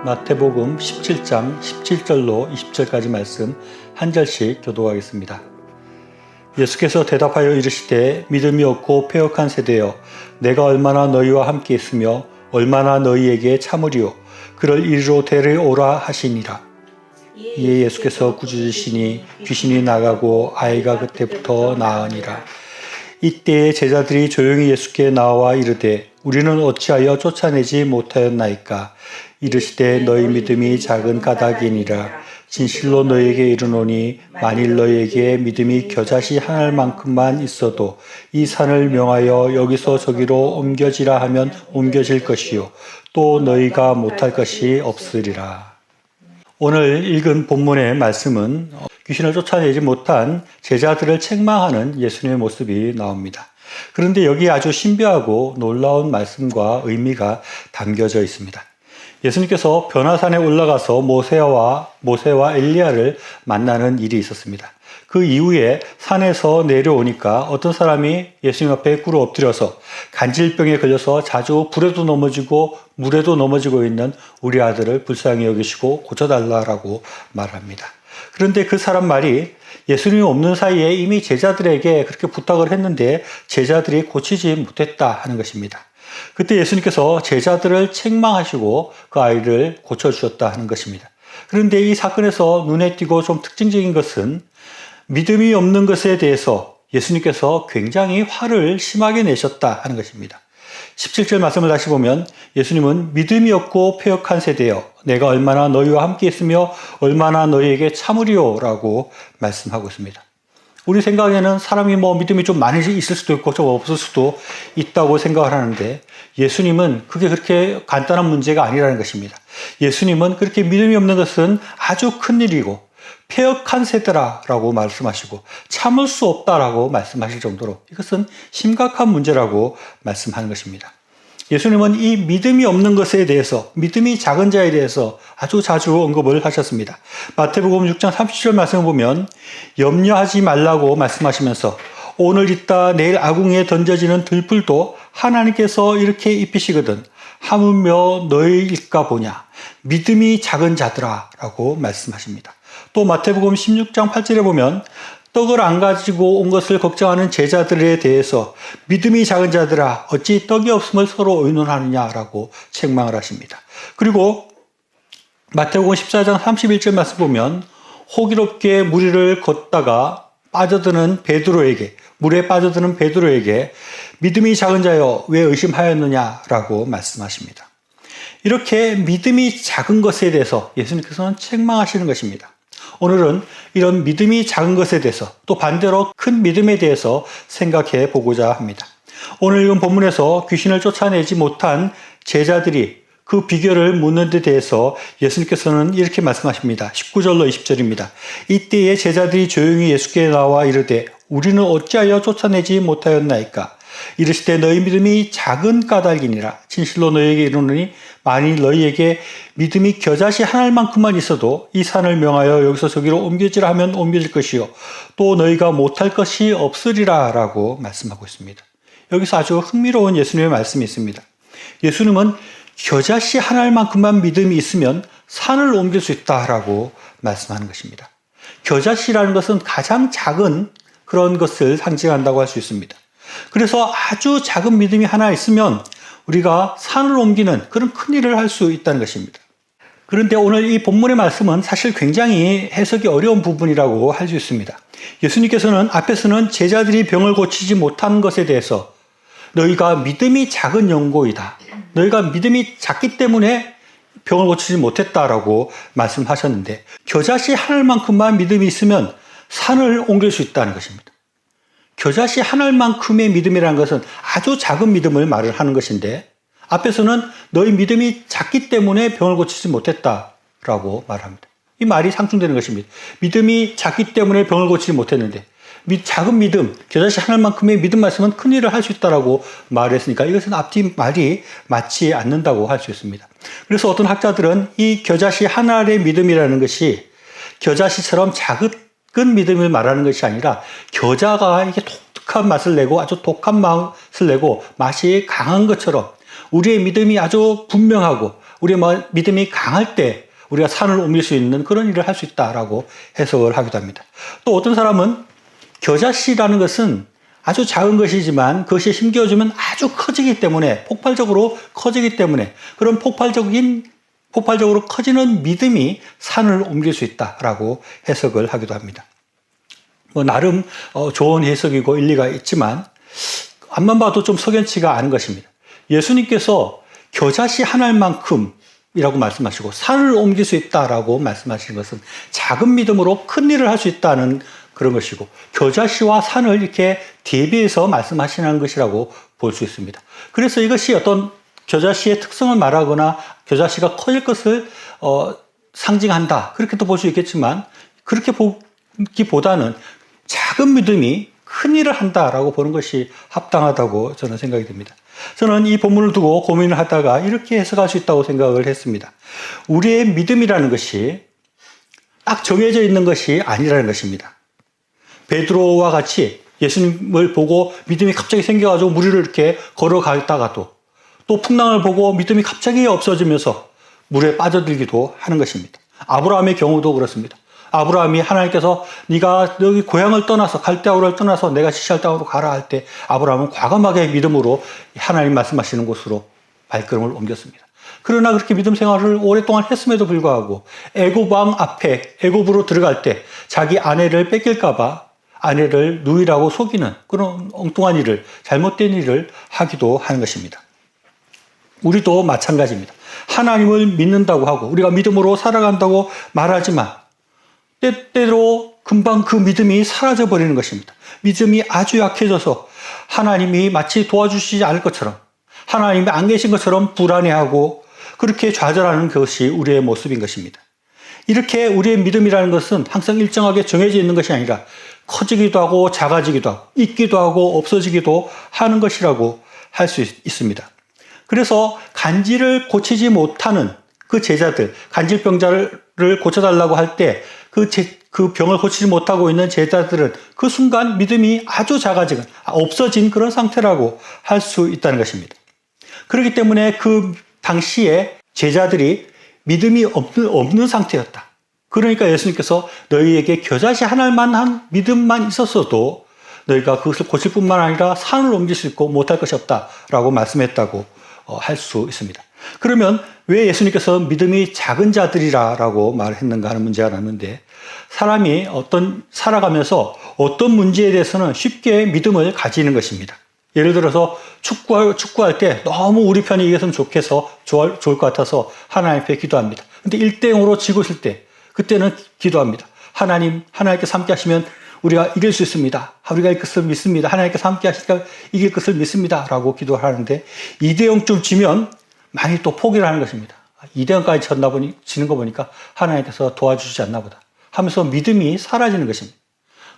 마태복음 17장 17절로 20절까지 말씀 한 절씩 교독하겠습니다. 예수께서 대답하여 이르시되 믿음이 없고 패역한 세대여 내가 얼마나 너희와 함께 있으며 얼마나 너희에게 참으리요 그를 이리로 데려오라 하시니라. 이에 예수께서 꾸짖으시니 귀신이 나가고 아이가 그때부터 나으니라. 이때에 제자들이 조용히 예수께 나와 이르되 우리는 어찌하여 쫓아내지 못하였나이까. 이르시되 너희 믿음이 작은 까닭이니라. 진실로 너희에게 이르노니 만일 너희에게 믿음이 겨자씨 한 알만큼만 있어도 이 산을 명하여 여기서 저기로 옮겨지라 하면 옮겨질 것이요 또 너희가 못할 것이 없으리라. 오늘 읽은 본문의 말씀은 귀신을 쫓아내지 못한 제자들을 책망하는 예수님의 모습이 나옵니다. 그런데 여기 아주 신비하고 놀라운 말씀과 의미가 담겨져 있습니다. 예수님께서 변화산에 올라가서 모세와 엘리야를 만나는 일이 있었습니다. 그 이후에 산에서 내려오니까 어떤 사람이 예수님 앞에 꿇어 엎드려서 간질병에 걸려서 자주 불에도 넘어지고 물에도 넘어지고 있는 우리 아들을 불쌍히 여기시고 고쳐달라고 말합니다. 그런데 그 사람 말이 예수님이 없는 사이에 이미 제자들에게 그렇게 부탁을 했는데 제자들이 고치지 못했다 하는 것입니다. 그때 예수님께서 제자들을 책망하시고 그 아이를 고쳐주셨다 하는 것입니다. 그런데 이 사건에서 눈에 띄고 좀 특징적인 것은 믿음이 없는 것에 대해서 예수님께서 굉장히 화를 심하게 내셨다 하는 것입니다. 17절 말씀을 다시 보면 예수님은 믿음이 없고 패역한 세대여 내가 얼마나 너희와 함께 있으며 얼마나 너희에게 참으리요 라고 말씀하고 있습니다. 우리 생각에는 사람이 믿음이 좀 많이 있을 수도 있고 좀 없을 수도 있다고 생각을 하는데 예수님은 그게 그렇게 간단한 문제가 아니라는 것입니다. 예수님은 그렇게 믿음이 없는 것은 아주 큰 일이고 패역한 세대라고 말씀하시고 참을 수 없다라고 말씀하실 정도로 이것은 심각한 문제라고 말씀하는 것입니다. 예수님은 이 믿음이 없는 것에 대해서 믿음이 작은 자에 대해서 아주 자주 언급을 하셨습니다. 마태복음 6장 30절 말씀을 보면 염려하지 말라고 말씀하시면서 오늘 있다 내일 아궁이에 던져지는 들풀도 하나님께서 이렇게 입히시거든 하물며 너희일까 보냐 믿음이 작은 자들아 라고 말씀하십니다. 또 마태복음 16장 8절에 보면 떡을 안 가지고 온 것을 걱정하는 제자들에 대해서 믿음이 작은 자들아 어찌 떡이 없음을 서로 의논하느냐라고 책망을 하십니다. 그리고 마태복음 14장 31절 말씀 보면 호기롭게 무리를 걷다가 물에 빠져드는 베드로에게 믿음이 작은 자여 왜 의심하였느냐라고 말씀하십니다. 이렇게 믿음이 작은 것에 대해서 예수님께서는 책망하시는 것입니다. 오늘은 이런 믿음이 작은 것에 대해서 또 반대로 큰 믿음에 대해서 생각해 보고자 합니다. 오늘 읽은 본문에서 귀신을 쫓아내지 못한 제자들이 그 비결을 묻는 데 대해서 예수님께서는 이렇게 말씀하십니다. 19절로 20절입니다. 이때에 제자들이 조용히 예수께 나와 이르되 우리는 어찌하여 쫓아내지 못하였나이까. 이르시되 너희 믿음이 작은 까닭이니라. 진실로 너희에게 이르노니 만일 너희에게 믿음이 겨자씨 한 알만큼만 있어도 이 산을 명하여 여기서 저기로 옮겨지라 하면 옮겨질 것이요 또 너희가 못할 것이 없으리라 라고 말씀하고 있습니다. 여기서 아주 흥미로운 예수님의 말씀이 있습니다. 예수님은 겨자씨 한 알만큼만 믿음이 있으면 산을 옮길 수 있다라고 말씀하는 것입니다. 겨자씨라는 것은 가장 작은 그런 것을 상징한다고 할 수 있습니다. 그래서 아주 작은 믿음이 하나 있으면 우리가 산을 옮기는 그런 큰 일을 할 수 있다는 것입니다. 그런데 오늘 이 본문의 말씀은 사실 굉장히 해석이 어려운 부분이라고 할 수 있습니다. 예수님께서는 앞에서는 제자들이 병을 고치지 못한 것에 대해서 너희가 믿음이 작은 영고이다. 너희가 믿음이 작기 때문에 병을 고치지 못했다라고 말씀하셨는데 겨자씨 한 알만큼만 믿음이 있으면 산을 옮길 수 있다는 것입니다. 겨자씨 한 알만큼의 믿음이라는 것은 아주 작은 믿음을 말을 하는 것인데 앞에서는 너희 믿음이 작기 때문에 병을 고치지 못했다라고 말합니다. 이 말이 상충되는 것입니다. 믿음이 작기 때문에 병을 고치지 못했는데 작은 믿음, 겨자씨 한 알만큼의 믿음 말씀은 큰 일을 할 수 있다라고 말했으니까 이것은 앞뒤 말이 맞지 않는다고 할 수 있습니다. 그래서 어떤 학자들은 이 겨자씨 한 알의 믿음이라는 것이 겨자씨처럼 작은 믿음을 말하는 것이 아니라 겨자가 이게 독특한 맛을 내고 아주 독한 맛을 내고 맛이 강한 것처럼 우리의 믿음이 아주 분명하고 우리의 믿음이 강할 때 우리가 산을 옮길 수 있는 그런 일을 할 수 있다라고 해석을 하기도 합니다. 또 어떤 사람은 겨자씨라는 것은 아주 작은 것이지만 그것이 힘겨워지면 아주 커지기 때문에 폭발적으로 커지기 때문에 그런 폭발적으로 커지는 믿음이 산을 옮길 수 있다라고 해석을 하기도 합니다. 나름 좋은 해석이고 일리가 있지만 앞만 봐도 좀 석연치가 않은 것입니다. 예수님께서 겨자씨 한 알만큼이라고 말씀하시고 산을 옮길 수 있다라고 말씀하시는 것은 작은 믿음으로 큰 일을 할 수 있다는 그런 것이고 겨자씨와 산을 이렇게 대비해서 말씀하시는 것이라고 볼 수 있습니다. 그래서 이것이 어떤 겨자씨의 특성을 말하거나 겨자씨가 커질 것을 상징한다 그렇게도 볼 수 있겠지만 그렇게 보기보다는 작은 믿음이 큰 일을 한다라고 보는 것이 합당하다고 저는 생각이 듭니다. 저는 이 본문을 두고 고민을 하다가 이렇게 해석할 수 있다고 생각을 했습니다. 우리의 믿음이라는 것이 딱 정해져 있는 것이 아니라는 것입니다. 베드로와 같이 예수님을 보고 믿음이 갑자기 생겨가지고 물 위를 이렇게 걸어가다가도 또 풍랑을 보고 믿음이 갑자기 없어지면서 물에 빠져들기도 하는 것입니다. 아브라함의 경우도 그렇습니다. 아브라함이 하나님께서 네가 여기 고향을 떠나서 갈대아우를 떠나서 내가 지시할 땅으로 가라 할 때 아브라함은 과감하게 믿음으로 하나님 말씀하시는 곳으로 발걸음을 옮겼습니다. 그러나 그렇게 믿음 생활을 오랫동안 했음에도 불구하고 애굽 왕 앞에 애굽으로 들어갈 때 자기 아내를 뺏길까 봐 아내를 누이라고 속이는 그런 엉뚱한 일을 잘못된 일을 하기도 하는 것입니다. 우리도 마찬가지입니다. 하나님을 믿는다고 하고 우리가 믿음으로 살아간다고 말하지만 때때로 금방 그 믿음이 사라져버리는 것입니다. 믿음이 아주 약해져서 하나님이 마치 도와주시지 않을 것처럼 하나님이 안 계신 것처럼 불안해하고 그렇게 좌절하는 것이 우리의 모습인 것입니다. 이렇게 우리의 믿음이라는 것은 항상 일정하게 정해져 있는 것이 아니라 커지기도 하고 작아지기도 하고 있기도 하고 없어지기도 하는 것이라고 할 수 있습니다. 그래서 간질을 고치지 못하는 그 제자들, 간질병자를 고쳐달라고 할 때 그 병을 고치지 못하고 있는 제자들은 그 순간 믿음이 아주 작아지고 없어진 그런 상태라고 할 수 있다는 것입니다. 그렇기 때문에 그 당시에 제자들이 믿음이 없는 상태였다. 그러니까 예수님께서 너희에게 겨자씨 한 알만한 믿음만 있었어도 너희가 그것을 고칠 뿐만 아니라 산을 옮길 수 있고 못할 것이 없다라고 말씀했다고 할 수 있습니다. 그러면 왜 예수님께서 믿음이 작은 자들이라고 말했는가 하는 문제가 나는데 사람이 살아가면서 어떤 문제에 대해서는 쉽게 믿음을 가지는 것입니다. 예를 들어서 축구할 때 너무 우리 편이 이겼으면 좋을 것 같아서 하나님 앞에 기도합니다. 근데 1대0으로 지고 있을 때 그때는 기도합니다. 하나님께서 함께 하시면 우리가 이길 수 있습니다. 우리가 이길 것을 믿습니다. 하나님께서 함께 하시니까 이길 것을 믿습니다. 라고 기도를 하는데 2대0쯤 지면 많이 또 포기를 하는 것입니다. 2대0까지 지는 거 보니까 하나님께서 도와주시지 않나 보다 하면서 믿음이 사라지는 것입니다.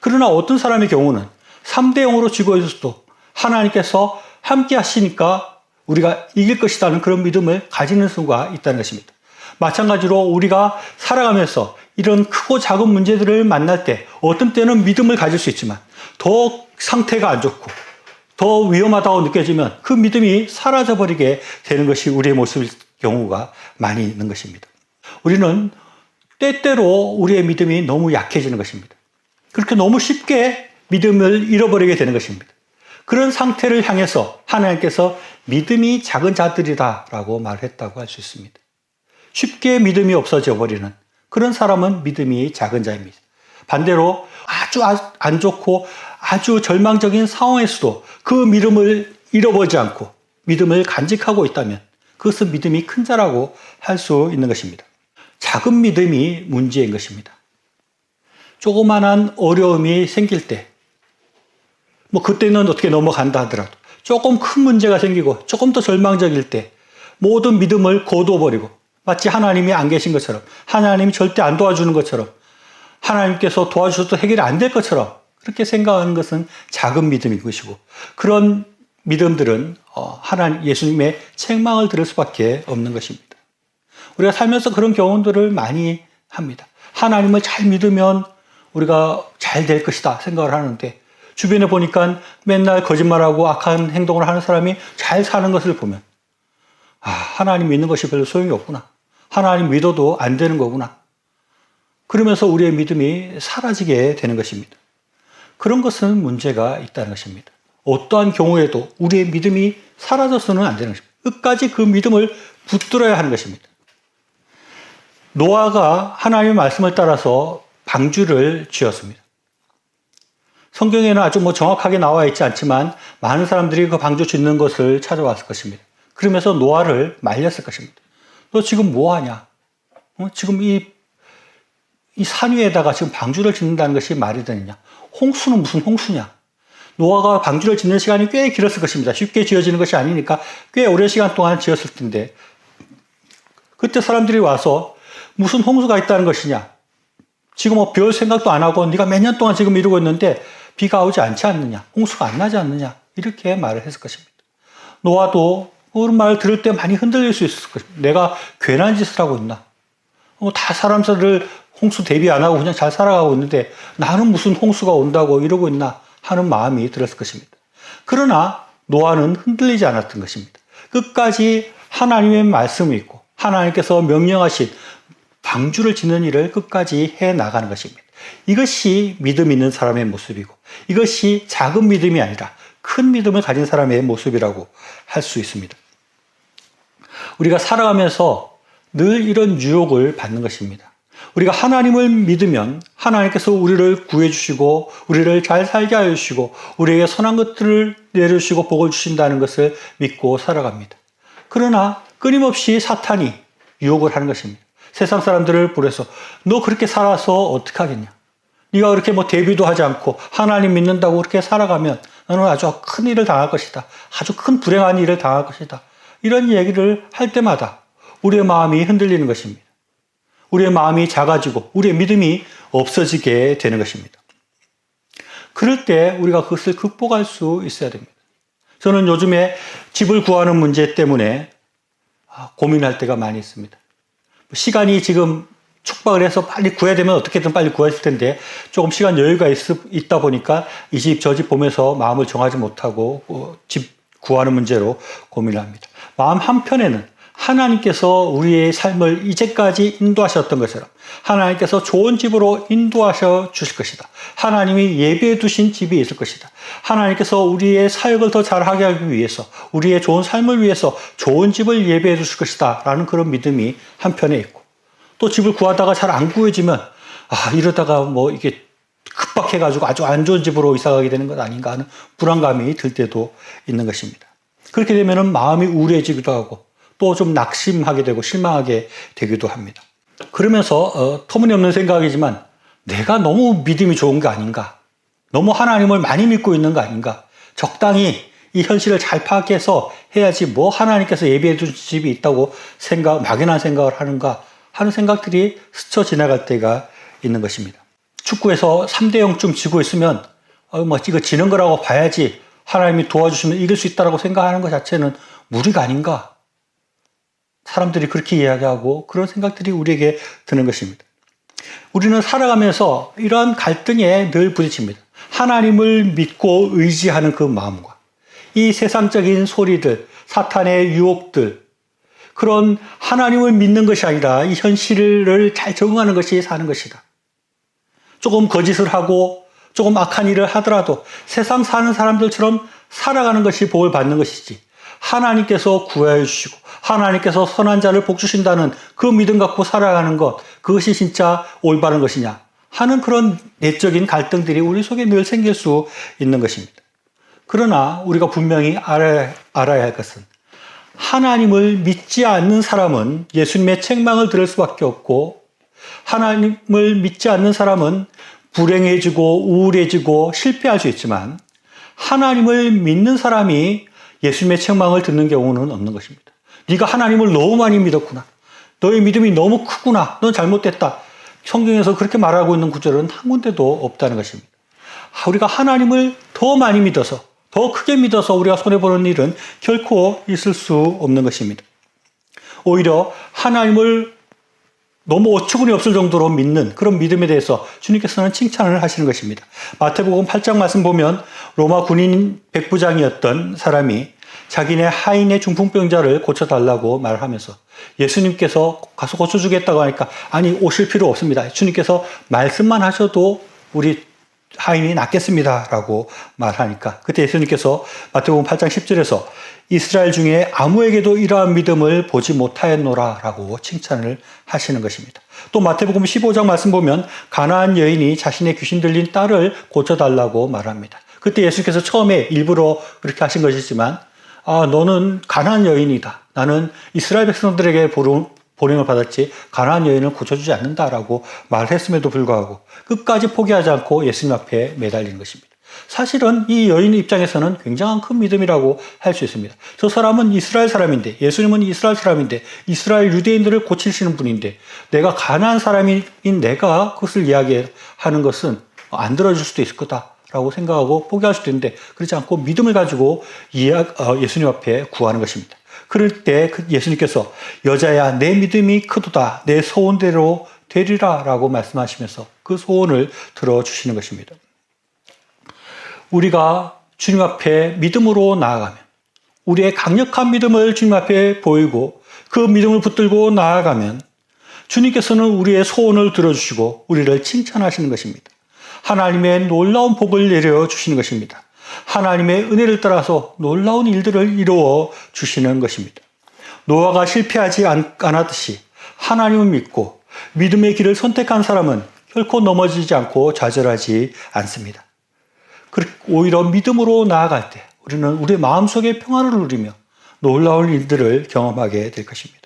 그러나 어떤 사람의 경우는 3대0으로 지고 있어도 하나님께서 함께 하시니까 우리가 이길 것이라는 그런 믿음을 가지는 수가 있다는 것입니다. 마찬가지로 우리가 살아가면서 이런 크고 작은 문제들을 만날 때 어떤 때는 믿음을 가질 수 있지만 더 상태가 안 좋고 더 위험하다고 느껴지면 그 믿음이 사라져버리게 되는 것이 우리의 모습일 경우가 많이 있는 것입니다. 우리는 때때로 우리의 믿음이 너무 약해지는 것입니다. 그렇게 너무 쉽게 믿음을 잃어버리게 되는 것입니다. 그런 상태를 향해서 하나님께서 믿음이 작은 자들이다라고 말했다고 할 수 있습니다. 쉽게 믿음이 없어져 버리는 그런 사람은 믿음이 작은 자입니다. 반대로 아주 안 좋고 아주 절망적인 상황에서도 그 믿음을 잃어버리지 않고 믿음을 간직하고 있다면 그것은 믿음이 큰 자라고 할 수 있는 것입니다. 작은 믿음이 문제인 것입니다. 조그만한 어려움이 생길 때 그때는 어떻게 넘어간다 하더라도 조금 큰 문제가 생기고 조금 더 절망적일 때 모든 믿음을 거둬버리고 마치 하나님이 안 계신 것처럼 하나님이 절대 안 도와주는 것처럼 하나님께서 도와주셔도 해결이 안 될 것처럼 그렇게 생각하는 것은 작은 믿음인 것이고 그런 믿음들은 예수님의 책망을 들을 수밖에 없는 것입니다. 우리가 살면서 그런 경험들을 많이 합니다. 하나님을 잘 믿으면 우리가 잘 될 것이다 생각을 하는데 주변에 보니까 맨날 거짓말하고 악한 행동을 하는 사람이 잘 사는 것을 보면 하나님 믿는 것이 별로 소용이 없구나. 하나님 믿어도 안 되는 거구나. 그러면서 우리의 믿음이 사라지게 되는 것입니다. 그런 것은 문제가 있다는 것입니다. 어떠한 경우에도 우리의 믿음이 사라져서는 안 되는 것입니다. 끝까지 그 믿음을 붙들어야 하는 것입니다. 노아가 하나님의 말씀을 따라서 방주를 지었습니다. 성경에는 아주 정확하게 나와 있지 않지만 많은 사람들이 그 방주 짓는 것을 찾아왔을 것입니다. 그러면서 노아를 말렸을 것입니다. 너 지금 뭐 하냐? 지금 이 산 위에다가 지금 방주를 짓는다는 것이 말이 되느냐? 홍수는 무슨 홍수냐? 노아가 방주를 짓는 시간이 꽤 길었을 것입니다. 쉽게 지어지는 것이 아니니까 꽤 오랜 시간 동안 지었을 텐데 그때 사람들이 와서 무슨 홍수가 있다는 것이냐? 지금 별 생각도 안 하고 네가 몇 년 동안 지금 이러고 있는데 비가 오지 않지 않느냐? 홍수가 안 나지 않느냐? 이렇게 말을 했을 것입니다. 노아도 그런 말을 들을 때 많이 흔들릴 수 있을 것입니다. 내가 괜한 짓을 하고 있나? 다 사람들을 홍수 대비 안 하고 그냥 잘 살아가고 있는데 나는 무슨 홍수가 온다고 이러고 있나 하는 마음이 들었을 것입니다. 그러나 노아는 흔들리지 않았던 것입니다. 끝까지 하나님의 말씀이 있고 하나님께서 명령하신 방주를 짓는 일을 끝까지 해나가는 것입니다. 이것이 믿음 있는 사람의 모습이고 이것이 작은 믿음이 아니라 큰 믿음을 가진 사람의 모습이라고 할 수 있습니다. 우리가 살아가면서 늘 이런 유혹을 받는 것입니다. 우리가 하나님을 믿으면 하나님께서 우리를 구해주시고 우리를 잘 살게 하여 주시고 우리에게 선한 것들을 내려주시고 복을 주신다는 것을 믿고 살아갑니다. 그러나 끊임없이 사탄이 유혹을 하는 것입니다. 세상 사람들을 보내서 너 그렇게 살아서 어떻게 하겠냐? 네가 그렇게 대비도 하지 않고 하나님 믿는다고 그렇게 살아가면 너는 아주 큰 일을 당할 것이다. 아주 큰 불행한 일을 당할 것이다. 이런 얘기를 할 때마다 우리의 마음이 흔들리는 것입니다. 우리의 마음이 작아지고 우리의 믿음이 없어지게 되는 것입니다. 그럴 때 우리가 그것을 극복할 수 있어야 됩니다. 저는 요즘에 집을 구하는 문제 때문에 고민할 때가 많이 있습니다. 시간이 지금 촉박을 해서 빨리 구해야 되면 어떻게든 빨리 구했을 텐데 조금 시간 여유가 있다 보니까 이 집 저 집 보면서 마음을 정하지 못하고 집 구하는 문제로 고민을 합니다. 마음 한편에는 하나님께서 우리의 삶을 이제까지 인도하셨던 것처럼 하나님께서 좋은 집으로 인도하셔 주실 것이다. 하나님이 예비해 두신 집이 있을 것이다. 하나님께서 우리의 사역을 더 잘하게 하기 위해서 우리의 좋은 삶을 위해서 좋은 집을 예비해 주실 것이다 라는 그런 믿음이 한편에 있고 또 집을 구하다가 잘 안 구해지면 이러다가 이게 급박해가지고 아주 안 좋은 집으로 이사가게 되는 것 아닌가 하는 불안감이 들 때도 있는 것입니다. 그렇게 되면 마음이 우울해지기도 하고 또 좀 낙심하게 되고 실망하게 되기도 합니다. 그러면서 터무니없는 생각이지만 내가 너무 믿음이 좋은 거 아닌가? 너무 하나님을 많이 믿고 있는 거 아닌가? 적당히 이 현실을 잘 파악해서 해야지 하나님께서 예비해 둔 집이 있다고 막연한 생각을 하는가 하는 생각들이 스쳐 지나갈 때가 있는 것입니다. 축구에서 3대0쯤 지고 있으면 이거 지는 거라고 봐야지 하나님이 도와주시면 이길 수 있다고 생각하는 것 자체는 무리가 아닌가? 사람들이 그렇게 이야기하고 그런 생각들이 우리에게 드는 것입니다. 우리는 살아가면서 이러한 갈등에 늘 부딪힙니다. 하나님을 믿고 의지하는 그 마음과 이 세상적인 소리들, 사탄의 유혹들, 그런 하나님을 믿는 것이 아니라 이 현실을 잘 적응하는 것이 사는 것이다. 조금 거짓을 하고 조금 악한 일을 하더라도 세상 사는 사람들처럼 살아가는 것이 복을 받는 것이지 하나님께서 구하여 주시고 하나님께서 선한 자를 복 주신다는 그 믿음 갖고 살아가는 것, 그것이 진짜 올바른 것이냐 하는 그런 내적인 갈등들이 우리 속에 늘 생길 수 있는 것입니다. 그러나 우리가 분명히 알아야 할 것은 하나님을 믿지 않는 사람은 예수님의 책망을 들을 수밖에 없고 하나님을 믿지 않는 사람은 불행해지고 우울해지고 실패할 수 있지만 하나님을 믿는 사람이 예수님의 책망을 듣는 경우는 없는 것입니다. 네가 하나님을 너무 많이 믿었구나. 너의 믿음이 너무 크구나. 넌 잘못됐다. 성경에서 그렇게 말하고 있는 구절은 한 군데도 없다는 것입니다. 우리가 하나님을 더 많이 믿어서 더 크게 믿어서 우리가 손해보는 일은 결코 있을 수 없는 것입니다. 오히려 하나님을 너무 어처구니 없을 정도로 믿는 그런 믿음에 대해서 주님께서는 칭찬을 하시는 것입니다. 마태복음 8장 말씀 보면 로마 군인 백부장이었던 사람이 자기네 하인의 중풍병자를 고쳐달라고 말하면서 예수님께서 가서 고쳐주겠다고 하니까 아니 오실 필요 없습니다. 주님께서 말씀만 하셔도 우리 하인이 낫겠습니다 라고 말하니까 그때 예수님께서 마태복음 8장 10절에서 이스라엘 중에 아무에게도 이러한 믿음을 보지 못하였노라 라고 칭찬을 하시는 것입니다. 또 마태복음 15장 말씀 보면 가나안 여인이 자신의 귀신 들린 딸을 고쳐달라고 말합니다. 그때 예수께서 처음에 일부러 그렇게 하신 것이지만 너는 가나안 여인이다. 나는 이스라엘 백성들에게 보냄을 받았지 가나안 여인을 고쳐주지 않는다라고 말했음에도 불구하고 끝까지 포기하지 않고 예수님 앞에 매달리는 것입니다. 사실은 이 여인 입장에서는 굉장한 큰 믿음이라고 할 수 있습니다. 저 사람은 이스라엘 사람인데 예수님은 이스라엘 사람인데 이스라엘 유대인들을 고치시는 분인데 내가 가나안 사람인 내가 그것을 이야기하는 것은 안 들어줄 수도 있을 거다라고 생각하고 포기할 수도 있는데 그렇지 않고 믿음을 가지고 예수님 앞에 구하는 것입니다. 그럴 때 예수님께서 여자야 내 믿음이 크도다 내 소원대로 되리라 라고 말씀하시면서 그 소원을 들어주시는 것입니다. 우리가 주님 앞에 믿음으로 나아가면 우리의 강력한 믿음을 주님 앞에 보이고 그 믿음을 붙들고 나아가면 주님께서는 우리의 소원을 들어주시고 우리를 칭찬하시는 것입니다. 하나님의 놀라운 복을 내려주시는 것입니다. 하나님의 은혜를 따라서 놀라운 일들을 이루어 주시는 것입니다. 노아가 실패하지 않았듯이 하나님을 믿고 믿음의 길을 선택한 사람은 결코 넘어지지 않고 좌절하지 않습니다. 오히려 믿음으로 나아갈 때 우리는 우리의 마음속에 평안을 누리며 놀라운 일들을 경험하게 될 것입니다.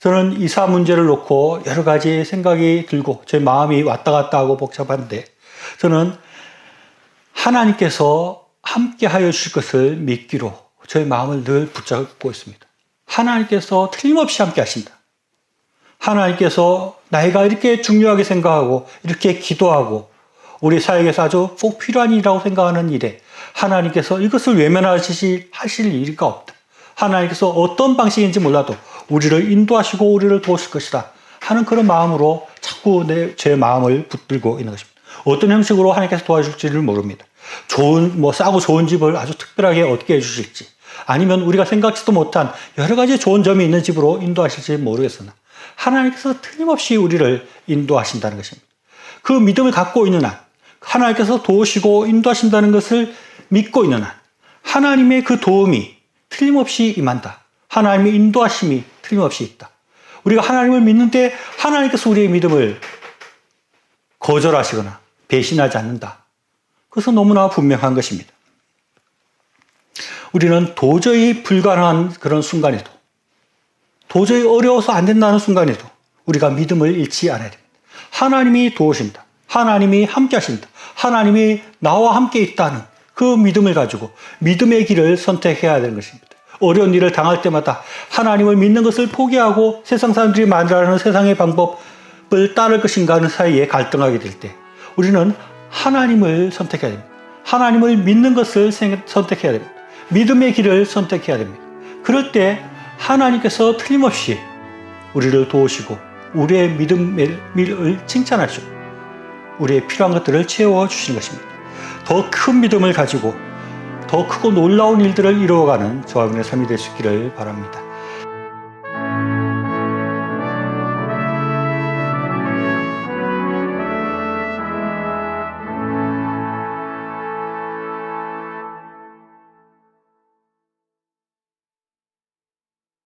저는 이사 문제를 놓고 여러 가지 생각이 들고 제 마음이 왔다 갔다 하고 복잡한데 저는 하나님께서 함께 하여 주실 것을 믿기로 저의 마음을 늘 붙잡고 있습니다. 하나님께서 틀림없이 함께 하신다. 하나님께서 나이가 이렇게 중요하게 생각하고 이렇게 기도하고 우리 사역에서 아주 꼭 필요한 일이라고 생각하는 일에 하나님께서 이것을 외면하실 일이가 없다. 하나님께서 어떤 방식인지 몰라도 우리를 인도하시고 우리를 도우실 것이다 하는 그런 마음으로 자꾸 제 마음을 붙들고 있는 것입니다. 어떤 형식으로 하나님께서 도와줄지를 모릅니다. 싸고 좋은 집을 아주 특별하게 얻게 해주실지 아니면 우리가 생각지도 못한 여러 가지 좋은 점이 있는 집으로 인도하실지 모르겠으나 하나님께서 틀림없이 우리를 인도하신다는 것입니다. 그 믿음을 갖고 있는 한 하나님께서 도우시고 인도하신다는 것을 믿고 있는 한 하나님의 그 도움이 틀림없이 임한다. 하나님의 인도하심이 틀림없이 있다. 우리가 하나님을 믿는데 하나님께서 우리의 믿음을 거절하시거나 배신하지 않는다. 그것은 너무나 분명한 것입니다. 우리는 도저히 불가능한 그런 순간에도 도저히 어려워서 안 된다는 순간에도 우리가 믿음을 잃지 않아야 됩니다. 하나님이 도우신다. 하나님이 함께 하신다. 하나님이 나와 함께 있다는 그 믿음을 가지고 믿음의 길을 선택해야 되는 것입니다. 어려운 일을 당할 때마다 하나님을 믿는 것을 포기하고 세상 사람들이 말하는 세상의 방법을 따를 것인가 하는 사이에 갈등하게 될 때 우리는 하나님을 선택해야 됩니다. 하나님을 믿는 것을 선택해야 됩니다. 믿음의 길을 선택해야 됩니다. 그럴 때 하나님께서 틀림없이 우리를 도우시고 우리의 믿음을 칭찬하시고 우리의 필요한 것들을 채워주시는 것입니다. 더 큰 믿음을 가지고 더 크고 놀라운 일들을 이루어가는 저와 여러분의 삶이 될 수 있기를 바랍니다.